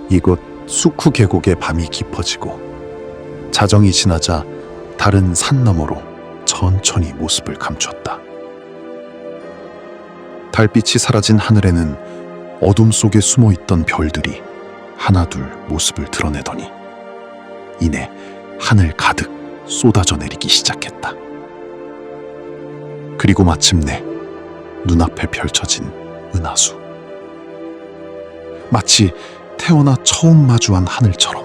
이곳 수쿠 계곡의 밤이 깊어지고 자정이 지나자 다른 산 너머로 천천히 모습을 감췄다. 달빛이 사라진 하늘에는 어둠 속에 숨어있던 별들이 하나둘 모습을 드러내더니 이내 하늘 가득 쏟아져 내리기 시작했다. 그리고 마침내 눈앞에 펼쳐진 은하수. 마치 태어나 처음 마주한 하늘처럼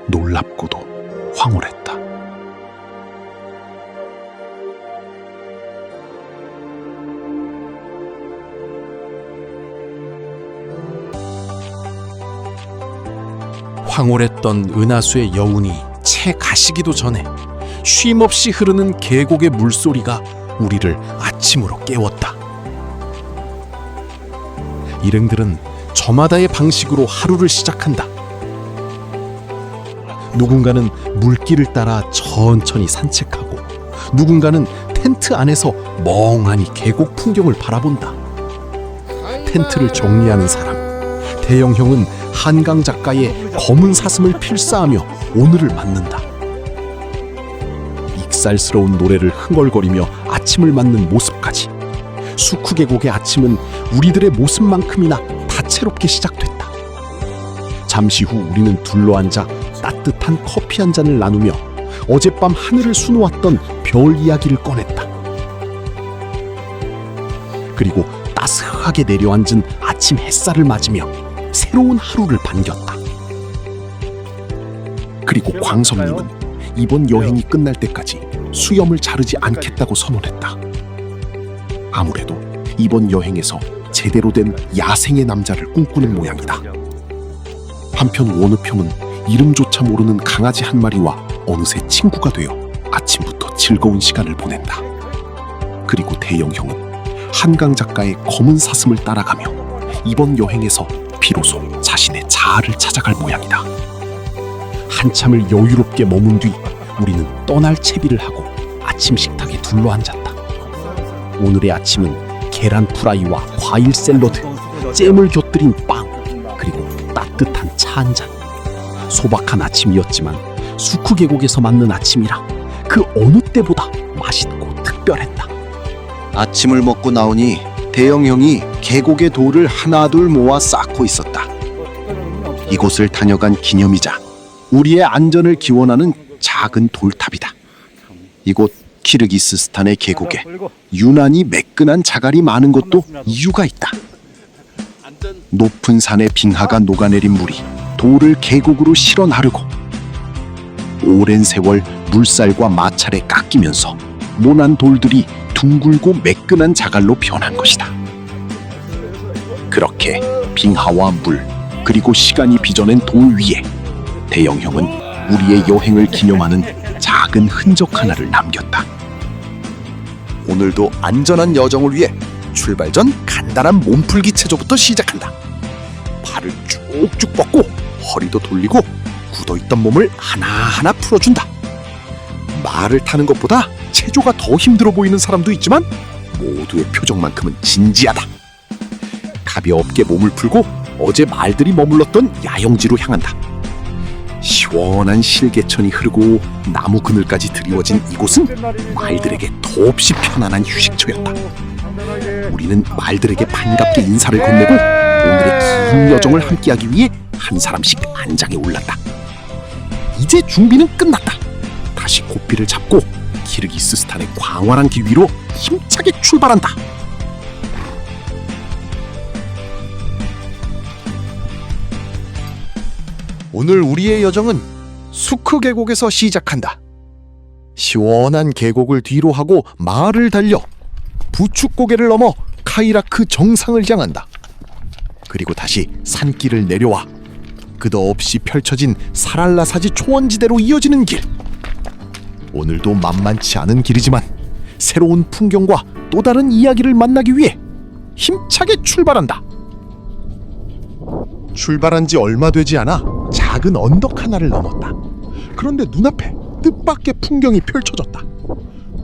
놀랍고도 황홀했다. 황홀했던 은하수의 여운이 채 가시기도 전에 쉼없이 흐르는 계곡의 물소리가 우리를 아침으로 깨웠다. 일행들은 저마다의 방식으로 하루를 시작한다. 누군가는 물길을 따라 천천히 산책하고, 누군가는 텐트 안에서 멍하니 계곡 풍경을 바라본다. 텐트를 정리하는 사람, 대영형은 한강 작가의 검은 사슴을 필사하며 오늘을 맞는다. 익살스러운 노래를 흥얼거리며 아침을 맞는 모습까지, 수쿠 계곡의 아침은 우리들의 모습만큼이나 다채롭게 시작됐다. 잠시 후 우리는 둘러앉아 따뜻한 커피 한 잔을 나누며 어젯밤 하늘을 수놓았던 별 이야기를 꺼냈다. 그리고 따스하게 내려앉은 아침 햇살을 맞으며 새로운 하루를 반겼다. 그리고 광섭님은 이번 여행이 끝날 때까지 수염을 자르지 않겠다고 선언했다. 아무래도 이번 여행에서 제대로 된 야생의 남자를 꿈꾸는 모양이다. 한편 원우평은 이름조차 모르는 강아지 한 마리와 어느새 친구가 되어 아침부터 즐거운 시간을 보낸다. 그리고 대영형은 한강 작가의 검은 사슴을 따라가며 이번 여행에서 비로소 자신의 자아를 찾아갈 모양이다. 한참을 여유롭게 머문 뒤 우리는 떠날 채비를 하고 아침 식탁에 둘러앉았다. 오늘의 아침은 계란 프라이와 과일 샐러드, 잼을 곁들인 빵, 그리고 따뜻한 차 한 잔. 소박한 아침이었지만 수쿠 계곡에서 맞는 아침이라 그 어느 때보다 맛있고 특별했다. 아침을 먹고 나오니 대영형이 계곡의 돌을 하나둘 모아 쌓고 있었다. 이곳을 다녀간 기념이자 우리의 안전을 기원하는 작은 돌탑이다. 이곳 키르기스스탄의 계곡에 유난히 매끈한 자갈이 많은 것도 이유가 있다. 높은 산의 빙하가 녹아내린 물이 돌을 계곡으로 실어 나르고 오랜 세월 물살과 마찰에 깎이면서 모난 돌들이 둥글고 매끈한 자갈로 변한 것이다. 그렇게 빙하와 물, 그리고 시간이 빚어낸 돌 위에 대영형은 우리의 여행을 기념하는 작은 흔적 하나를 남겼다. 오늘도 안전한 여정을 위해 출발 전 간단한 몸풀기 체조부터 시작한다. 발을 쭉쭉 뻗고 허리도 돌리고 굳어있던 몸을 하나하나 풀어준다. 말을 타는 것보다 체조가 더 힘들어 보이는 사람도 있지만 모두의 표정만큼은 진지하다. 가볍게 몸을 풀고 어제 말들이 머물렀던 야영지로 향한다. 시원한 실개천이 흐르고 나무 그늘까지 드리워진 이곳은 말들에게 더없이 편안한 휴식처였다. 우리는 말들에게 반갑게 인사를 건네고 오늘의 긴 여정을 함께하기 위해 한 사람씩 안장에 올랐다. 이제 준비는 끝났다. 다시 고삐를 잡고 키르기스스탄의 광활한 길 위로 힘차게 출발한다. 오늘 우리의 여정은 수크 계곡에서 시작한다. 시원한 계곡을 뒤로 하고 마을을 달려 부축고개를 넘어 카이라크 정상을 향한다. 그리고 다시 산길을 내려와 끝없이 펼쳐진 사랄라사지 초원지대로 이어지는 길. 오늘도 만만치 않은 길이지만 새로운 풍경과 또 다른 이야기를 만나기 위해 힘차게 출발한다. 출발한 지 얼마 되지 않아 작은 언덕 하나를 넘었다. 그런데 눈앞에 뜻밖의 풍경이 펼쳐졌다.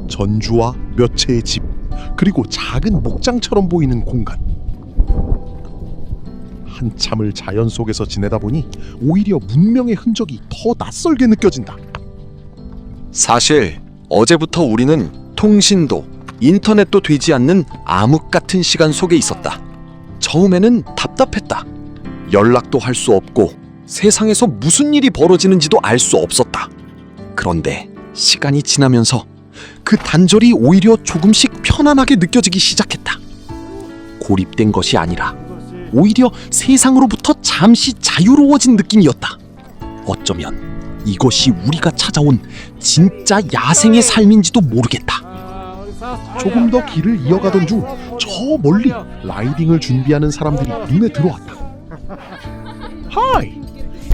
전주와 몇 채의 집, 그리고 작은 목장처럼 보이는 공간. 한참을 자연 속에서 지내다 보니 오히려 문명의 흔적이 더 낯설게 느껴진다. 사실 어제부터 우리는 통신도, 인터넷도 되지 않는 암흑 같은 시간 속에 있었다. 처음에는 답답했다. 연락도 할 수 없고 세상에서 무슨 일이 벌어지는지도 알 수 없었다. 그런데 시간이 지나면서 그 단절이 오히려 조금씩 편안하게 느껴지기 시작했다. 고립된 것이 아니라 오히려 세상으로부터 잠시 자유로워진 느낌이었다. 어쩌면 이것이 우리가 찾아온 진짜 야생의 삶인지도 모르겠다. 조금 더 길을 이어가던 중 저 멀리 라이딩을 준비하는 사람들이 눈에 들어왔다. 하이!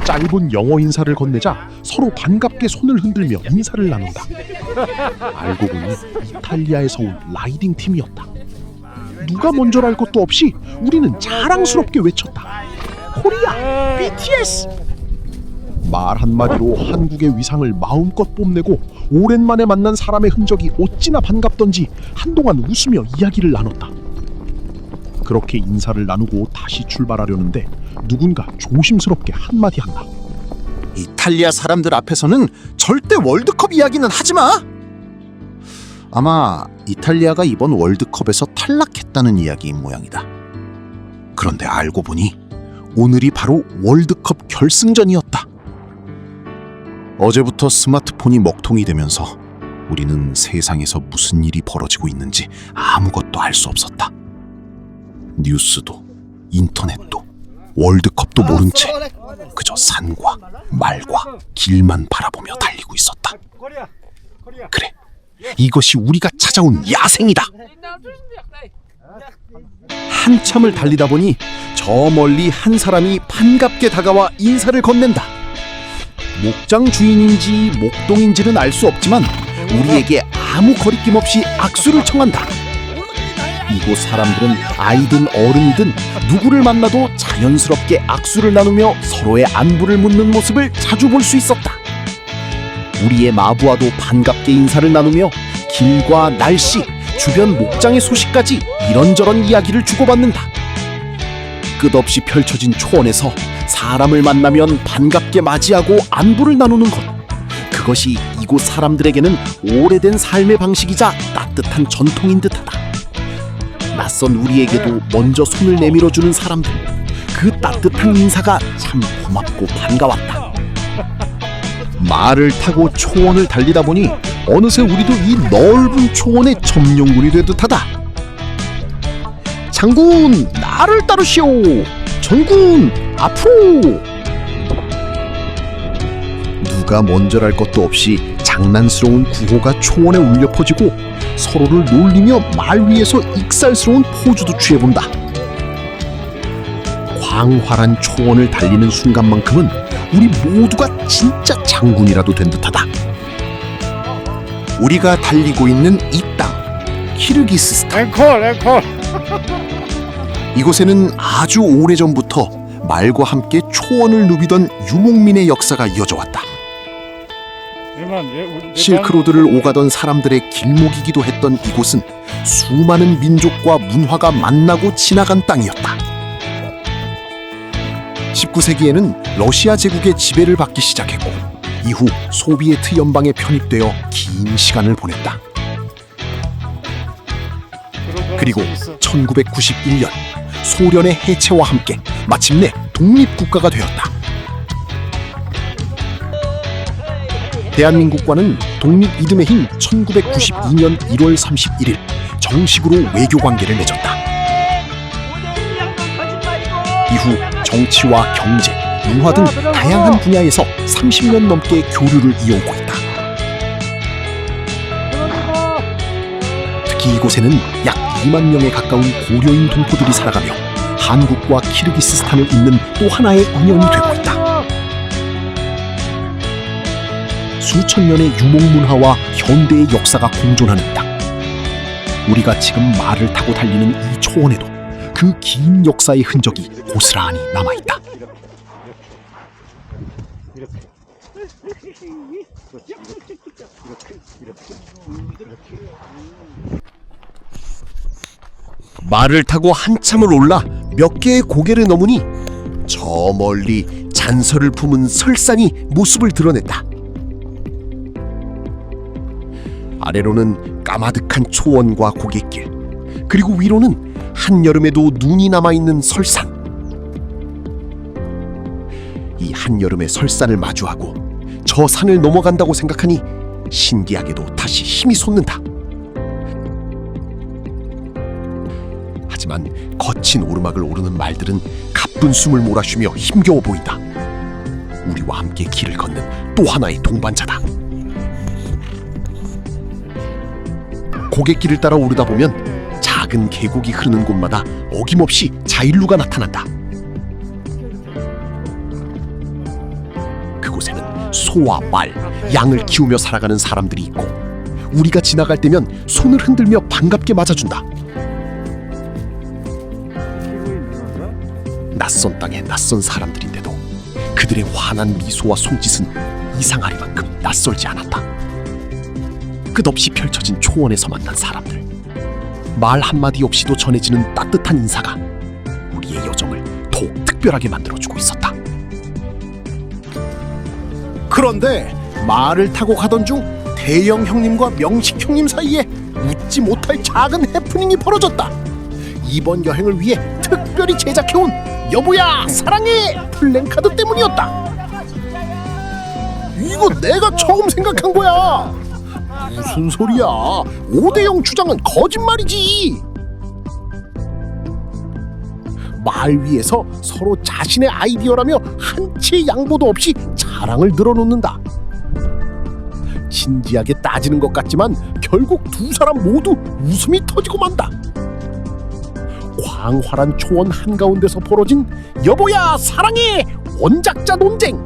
짧은 영어 인사를 건네자 서로 반갑게 손을 흔들며 인사를 나눈다. 알고 보니 이탈리아에서 온 라이딩 팀이었다. 누가 먼저랄 것도 없이 우리는 자랑스럽게 외쳤다. 코리아! BTS! 말 한마디로 한국의 위상을 마음껏 뽐내고 오랜만에 만난 사람의 흔적이 어찌나 반갑던지 한동안 웃으며 이야기를 나눴다. 그렇게 인사를 나누고 다시 출발하려는데 누군가 조심스럽게 한마디 한다. 이탈리아 사람들 앞에서는 절대 월드컵 이야기는 하지 마. 아마 이탈리아가 이번 월드컵에서 탈락했다는 이야기인 모양이다. 그런데 알고 보니 오늘이 바로 월드컵 결승전이었다. 어제부터 스마트폰이 먹통이 되면서 우리는 세상에서 무슨 일이 벌어지고 있는지 아무것도 알 수 없었다. 뉴스도 인터넷도 월드컵도 모른 채 그저 산과 말과 길만 바라보며 달리고 있었다. 그래, 이것이 우리가 찾아온 야생이다. 한참을 달리다 보니 저 멀리 한 사람이 반갑게 다가와 인사를 건넨다. 목장 주인인지 목동인지는 알 수 없지만 우리에게 아무 거리낌 없이 악수를 청한다. 이곳 사람들은 아이든 어른이든 누구를 만나도 자연스럽게 악수를 나누며 서로의 안부를 묻는 모습을 자주 볼 수 있었다. 우리의 마부와도 반갑게 인사를 나누며 길과 날씨, 주변 목장의 소식까지 이런저런 이야기를 주고받는다. 끝없이 펼쳐진 초원에서 사람을 만나면 반갑게 맞이하고 안부를 나누는 것. 그것이 이곳 사람들에게는 오래된 삶의 방식이자 따뜻한 전통인 듯하다. 낯선 우리에게도 먼저 손을 내밀어주는 사람들, 그 따뜻한 인사가 참 고맙고 반가웠다. 말을 타고 초원을 달리다 보니 어느새 우리도 이 넓은 초원의 점령군이 된 듯하다. 장군, 나를 따르시오. 전군, 앞으로. 누가 먼저랄 것도 없이 장난스러운 구호가 초원에 울려 퍼지고 서로를 놀리며 말 위에서 익살스러운 포즈도 취해본다. 광활한 초원을 달리는 순간만큼은 우리 모두가 진짜 장군이라도 된 듯하다. 우리가 달리고 있는 이 땅, 키르기스스탄. 앵콜. 이곳에는 아주 오래전부터 말과 함께 초원을 누비던 유목민의 역사가 이어져 왔다. 실크로드를 오가던 사람들의 길목이기도 했던 이곳은 수많은 민족과 문화가 만나고 지나간 땅이었다. 19세기에는 러시아 제국의 지배를 받기 시작했고 이후 소비에트 연방에 편입되어 긴 시간을 보냈다. 그리고 1991년 소련의 해체와 함께 마침내 독립국가가 되었다. 대한민국과는 독립 이듬해 인 1992년 1월 31일 정식으로 외교관계를 맺었다. 이후 정치와 경제, 융화 등 다양한 분야에서 30년 넘게 교류를 이어오고 있다. 특히 이곳에는 약 2만 명에 가까운 고려인 동포들이 살아가며 한국과 키르기스스탄을 잇는 또 하나의 은연이 되고 있다. 수천 년의 유목문화와 현대의 역사가 공존하는 땅. 우리가 지금 말을 타고 달리는 이 초원에도 그 긴 역사의 흔적이 고스란히 남아있다. 말을 타고 한참을 올라 몇 개의 고개를 넘으니 저 멀리 잔설을 품은 설산이 모습을 드러냈다. 아래로는 까마득한 초원과 고갯길, 그리고 위로는 한여름에도 눈이 남아있는 설산. 이 한여름의 설산을 마주하고 저 산을 넘어간다고 생각하니 신기하게도 다시 힘이 솟는다. 하지만 거친 오르막을 오르는 말들은 가쁜 숨을 몰아쉬며 힘겨워 보인다. 우리와 함께 길을 걷는 또 하나의 동반자다. 고갯길을 따라 오르다 보면 작은 계곡이 흐르는 곳마다 어김없이 자일루가 나타난다. 그곳에는 소와 말, 양을 키우며 살아가는 사람들이 있고 우리가 지나갈 때면 손을 흔들며 반갑게 맞아준다. 낯선 땅에 낯선 사람들인데도 그들의 환한 미소와 손짓은 이상하리만큼 낯설지 않았다. 끝없이 펼쳐진 초원에서 만난 사람들, 말 한마디 없이도 전해지는 따뜻한 인사가 우리의 여정을 더욱 특별하게 만들어주고 있었다. 그런데 말을 타고 가던 중 대영 형님과 명식 형님 사이에 웃지 못할 작은 해프닝이 벌어졌다. 이번 여행을 위해 특별히 제작해온 여보야 사랑해 플랜카드 때문이었다. 이거 내가 처음 생각한 거야. 무슨 소리야? 5대0 주장은 거짓말이지. 말 위에서 서로 자신의 아이디어라며 한치의 양보도 없이 자랑을 늘어놓는다. 진지하게 따지는 것 같지만 결국 두 사람 모두 웃음이 터지고 만다. 광활한 초원 한가운데서 벌어진 여보야 사랑해 원작자 논쟁.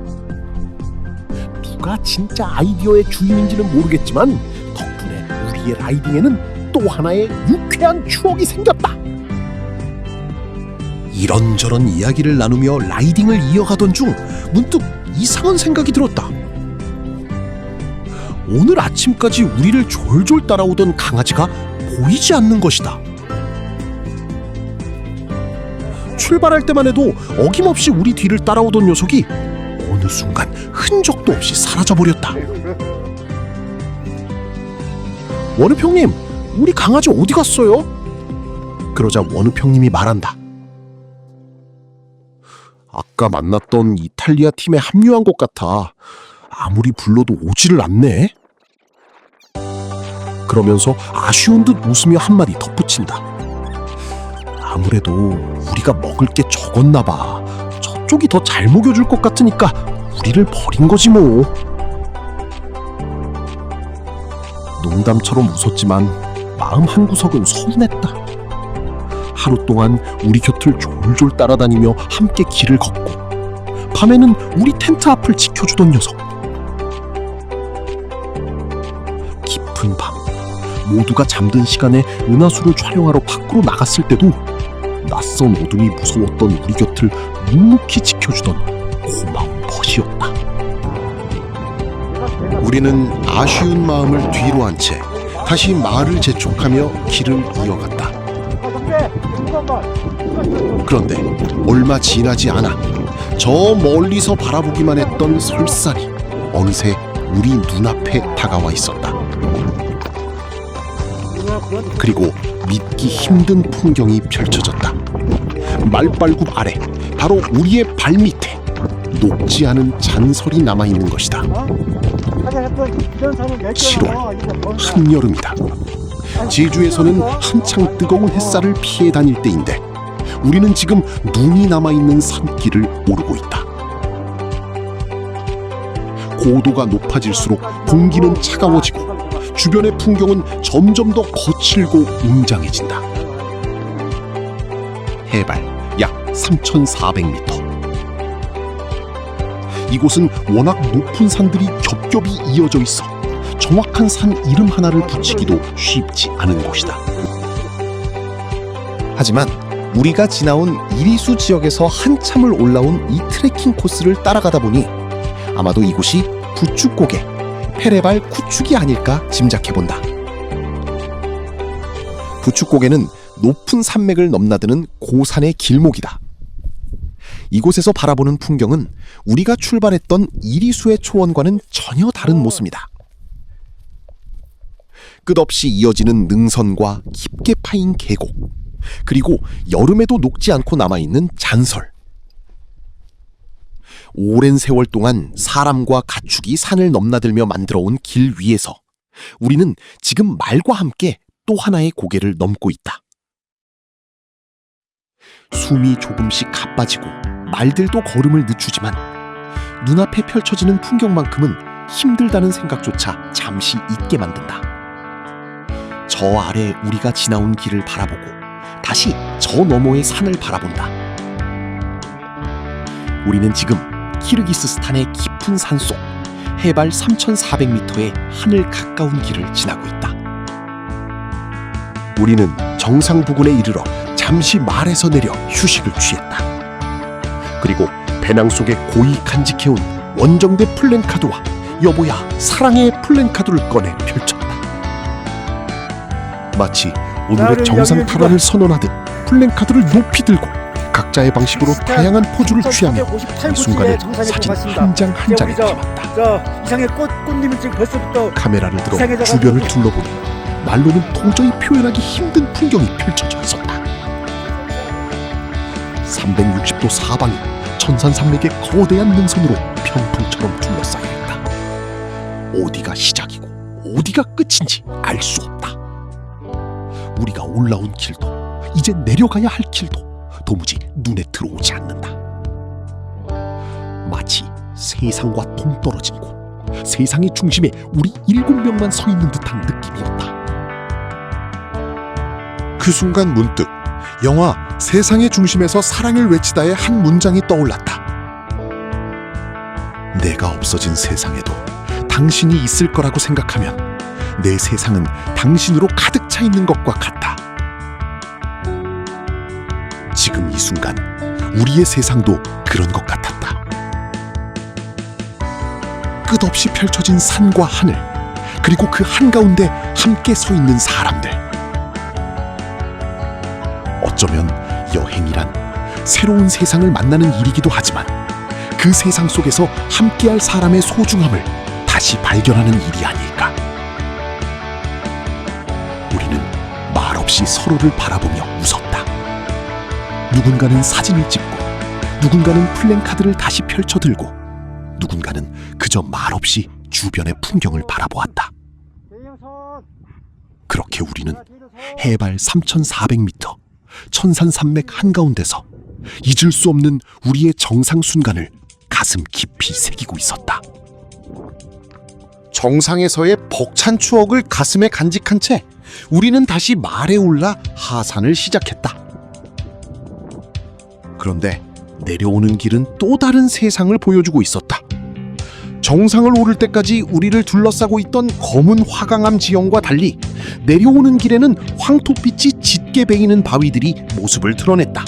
누가 진짜 아이디어의 주인인지는 모르겠지만 덕분에 우리의 라이딩에는 또 하나의 유쾌한 추억이 생겼다. 이런저런 이야기를 나누며 라이딩을 이어가던 중 문득 이상한 생각이 들었다. 오늘 아침까지 우리를 졸졸 따라오던 강아지가 보이지 않는 것이다. 출발할 때만 해도 어김없이 우리 뒤를 따라오던 녀석이 어느 순간 흔적도 없이 사라져버렸다. 원읍 형님, 우리 강아지 어디 갔어요? 그러자 원읍 형님이 말한다. 아까 만났던 이탈리아 팀에 합류한 것 같아. 아무리 불러도 오지를 않네. 그러면서 아쉬운 듯 웃으며 한마디 덧붙인다. 아무래도 우리가 먹을 게 적었나 봐. 저쪽이 더 잘 먹여줄 것 같으니까 우리를 버린 거지 뭐. 농담처럼 웃었지만 마음 한구석은 서운했다. 하루 동안 우리 곁을 졸졸 따라다니며 함께 길을 걷고 밤에는 우리 텐트 앞을 지켜주던 녀석. 깊은 밤 모두가 잠든 시간에 은하수를 촬영하러 밖으로 나갔을 때도 낯선 어둠이 무서웠던 우리 곁을 묵묵히 지켜주던 고마운 벗이었다. 우리는 아쉬운 마음을 뒤로 한 채 다시 말을 재촉하며 길을 이어갔다. 그런데 얼마 지나지 않아 저 멀리서 바라보기만 했던 설산이 어느새 우리 눈앞에 다가와 있었다. 그리고 믿기 힘든 풍경이 펼쳐졌다. 말발굽 아래 바로 우리의 발밑에 녹지 않은 잔설이 남아있는 것이다. 7월 한여름이다. 제주에서는 한창 뜨거운 햇살을 피해 다닐 때인데 우리는 지금 눈이 남아있는 산길을 오르고 있다. 고도가 높아질수록 공기는 차가워지고 주변의 풍경은 점점 더 거칠고 웅장해진다. 해발 약 3,400m. 이곳은 워낙 높은 산들이 겹겹이 이어져 있어 정확한 산 이름 하나를 붙이기도 쉽지 않은 곳이다. 하지만 우리가 지나온 이리수 지역에서 한참을 올라온 이 트레킹 코스를 따라가다 보니 아마도 이곳이 부축고개, 페레발 쿠축이 아닐까 짐작해본다. 부축고개는 높은 산맥을 넘나드는 고산의 길목이다. 이곳에서 바라보는 풍경은 우리가 출발했던 이리수의 초원과는 전혀 다른 모습이다. 끝없이 이어지는 능선과 깊게 파인 계곡, 그리고 여름에도 녹지 않고 남아있는 잔설. 오랜 세월 동안 사람과 가축이 산을 넘나들며 만들어온 길 위에서 우리는 지금 말과 함께 또 하나의 고개를 넘고 있다. 숨이 조금씩 가빠지고 말들도 걸음을 늦추지만 눈앞에 펼쳐지는 풍경만큼은 힘들다는 생각조차 잠시 잊게 만든다. 저 아래 우리가 지나온 길을 바라보고 다시 저 너머의 산을 바라본다. 우리는 지금 키르기스스탄의 깊은 산속 해발 3,400m의 하늘 가까운 길을 지나고 있다. 우리는 정상 부근에 이르러 잠시 말에서 내려 휴식을 취했다. 그리고 배낭 속에 고이 간직해온 원정대 플랜카드와 여보야 사랑의 플랜카드를 꺼내 펼쳤다. 마치 오늘의 정상 탈환을 선언하듯 플랜카드를 높이 들고 각자의 방식으로 다양한 포즈를 취하며 이 순간을 사진 한 장 한 장에 담았다. 이상의 꽃님은 지금 벌써부터 카메라를 들어 주변을 둘러보니 말로는 도저히 표현하기 힘든 풍경이 펼쳐져 있었다. 360도 사방이 천산산맥의 거대한 능선으로 평풍처럼 둘러싸여 있다. 어디가 시작이고 어디가 끝인지 알 수 없다. 우리가 올라온 길도 이제 내려가야 할 길도 도무지 눈에 들어오지 않는다. 마치 세상과 동떨어진 곳, 세상의 중심에 우리 7명만 서 있는 듯한 느낌이었다. 그 순간 문득 영화 세상의 중심에서 사랑을 외치다의 한 문장이 떠올랐다. 내가 없어진 세상에도 당신이 있을 거라고 생각하면 내 세상은 당신으로 가득 차 있는 것과 같다. 지금 이 순간 우리의 세상도 그런 것 같았다. 끝없이 펼쳐진 산과 하늘, 그리고 그 한가운데 함께 서 있는 사람들. 어쩌면 여행이란 새로운 세상을 만나는 일이기도 하지만 그 세상 속에서 함께할 사람의 소중함을 다시 발견하는 일이 아닐까. 우리는 말없이 서로를 바라보며 웃었다. 누군가는 사진을 찍고, 누군가는 플랜카드를 다시 펼쳐들고, 누군가는 그저 말없이 주변의 풍경을 바라보았다. 그렇게 우리는 해발 3,400m 천산산맥 한가운데서 잊을 수 없는 우리의 정상 순간을 가슴 깊이 새기고 있었다. 정상에서의 벅찬 추억을 가슴에 간직한 채 우리는 다시 말에 올라 하산을 시작했다. 그런데 내려오는 길은 또 다른 세상을 보여주고 있었다. 정상을 오를 때까지 우리를 둘러싸고 있던 검은 화강암 지형과 달리 내려오는 길에는 황토빛이 짙게 베이는 바위들이 모습을 드러냈다.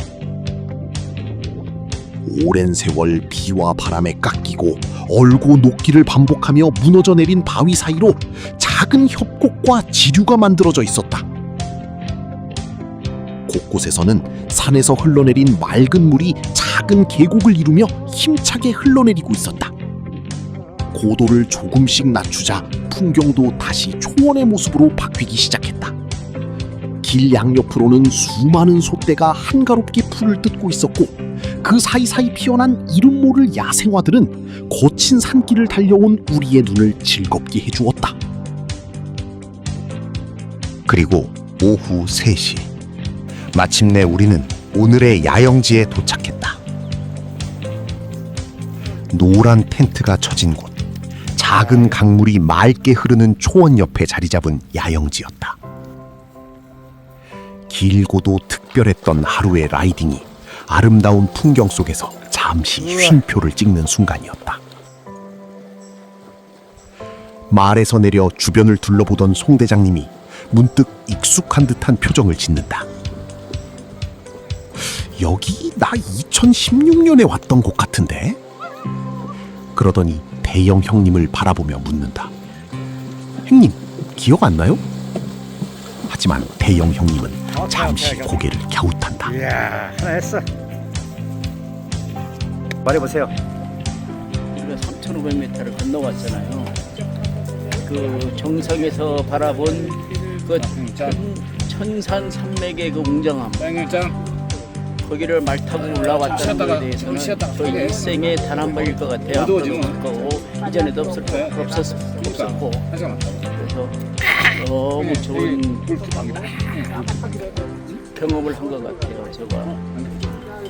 오랜 세월 비와 바람에 깎이고 얼고 녹기를 반복하며 무너져 내린 바위 사이로 작은 협곡과 지류가 만들어져 있었다. 곳곳에서는 산에서 흘러내린 맑은 물이 작은 계곡을 이루며 힘차게 흘러내리고 있었다. 고도를 조금씩 낮추자 풍경도 다시 초원의 모습으로 바뀌기 시작했다. 길 양옆으로는 수많은 솥대가 한가롭게 풀을 뜯고 있었고, 그 사이사이 피어난 이름 모를 야생화들은 거친 산길을 달려온 우리의 눈을 즐겁게 해주었다. 그리고 오후 3시, 마침내 우리는 오늘의 야영지에 도착했다. 노란 텐트가 쳐진 곳, 작은 강물이 맑게 흐르는 초원 옆에 자리 잡은 야영지였다. 길고도 특별했던 하루의 라이딩이 아름다운 풍경 속에서 잠시 쉼표를 찍는 순간이었다. 말에서 내려 주변을 둘러보던 송 대장님이 문득 익숙한 듯한 표정을 짓는다. 여기 나 2016년에 왔던 곳 같은데? 그러더니 대영 형님을 바라보며 묻는다. 형님, 기억 안 나요? 하지만 대영 형님은 잠시 고개를 갸웃한다. 이야, 하나 했어. 말해보세요. 우리가 3,500m를 건너왔잖아요. 그 정상에서 바라본 그 천산 산맥의 그 웅장함, 거기를 말 타고 올라왔다는 것에 대해서는 저희 일생에 단 한 번일 것 같아요. 앞으로도 없을 거고 이전에도 없었고 그래서 너무 좋은 경험을 한 것 같아요. 제가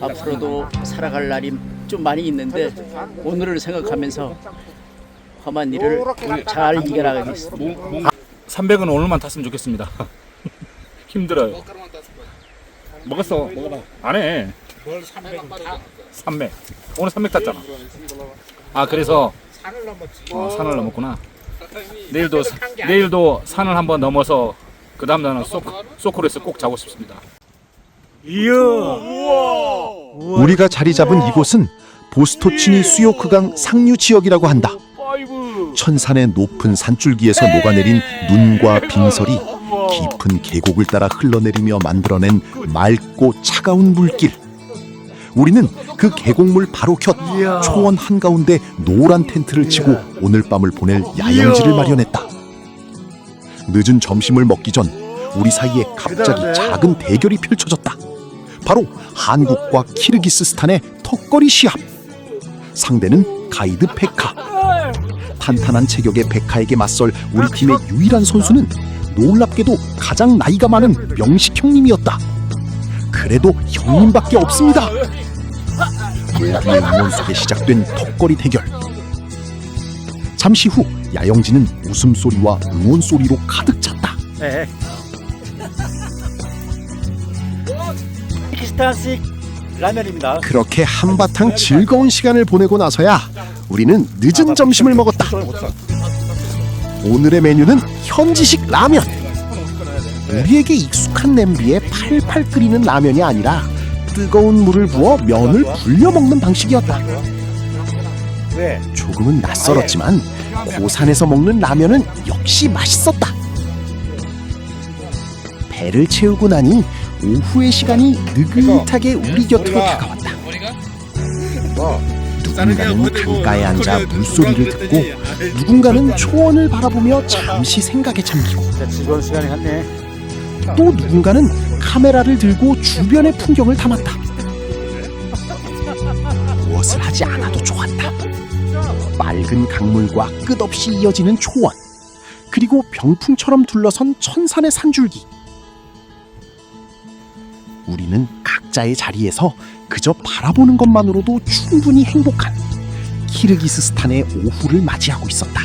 앞으로도 살아갈 날이 좀 많이 있는데 오늘을 생각하면서 험한 일을 잘 이겨나가겠습니다. 300은 오늘만 탔으면 좋겠습니다. 힘들어요. 먹었어. 안 해. 뭘 300? 오늘 300 탔잖아. 아, 그래서 산을 넘었구나. 내일도 산을 한번 넘어서 그 다음 날은 소코레스 꼭 자고 싶습니다. 우리가 자리 잡은 이곳은 보스토치니 수요크강 상류 지역이라고 한다. 천산의 높은 산줄기에서 녹아내린 눈과 빙설이 깊은 계곡을 따라 흘러내리며 만들어낸 맑고 차가운 물길. 우리는 그 계곡물 바로 곁 초원 한가운데 노란 텐트를 치고 오늘 밤을 보낼 야영지를 마련했다. 늦은 점심을 먹기 전 우리 사이에 갑자기 작은 대결이 펼쳐졌다. 바로 한국과 키르기스스탄의 턱걸이 시합. 상대는 가이드 페카. 탄탄한 체격의 페카에게 맞설 우리 팀의 유일한 선수는 놀랍게도 가장 나이가 많은 명식 형님이었다. 그래도 형님밖에 없습니다. 모두의 응원 속에 시작된 턱걸이 대결. 잠시 후 야영지는 웃음소리와 응원 소리로 가득 찼다. 네. 키스탄식 라면입니다. 그렇게 한바탕 즐거운 시간을 보내고 나서야 우리는 늦은 점심을 먹었다. 오늘의 메뉴는 현지식 라면. 우리에게 익숙한 냄비에 팔팔 끓이는 라면이 아니라 뜨거운 물을 부어 면을 불려 먹는 방식이었다. 왜? 조금은 낯설었지만 고산에서 먹는 라면은 역시 맛있었다. 배를 채우고 나니 오후의 시간이 느긋하게 우리 곁으로 다가왔다. 누군가는 강가에 앉아 물소리를 듣고 누군가는 초원을 바라보며 잠시 생각에 잠기고 즐거운 시간이 갔네. 또 누군가는 카메라를 들고 주변의 풍경을 담았다. 무엇을 하지 않아도 좋았다. 맑은 강물과 끝없이 이어지는 초원, 그리고 병풍처럼 둘러선 천산의 산줄기. 우리는 각자의 자리에서 그저 바라보는 것만으로도 충분히 행복한 키르기스스탄의 오후를 맞이하고 있었다.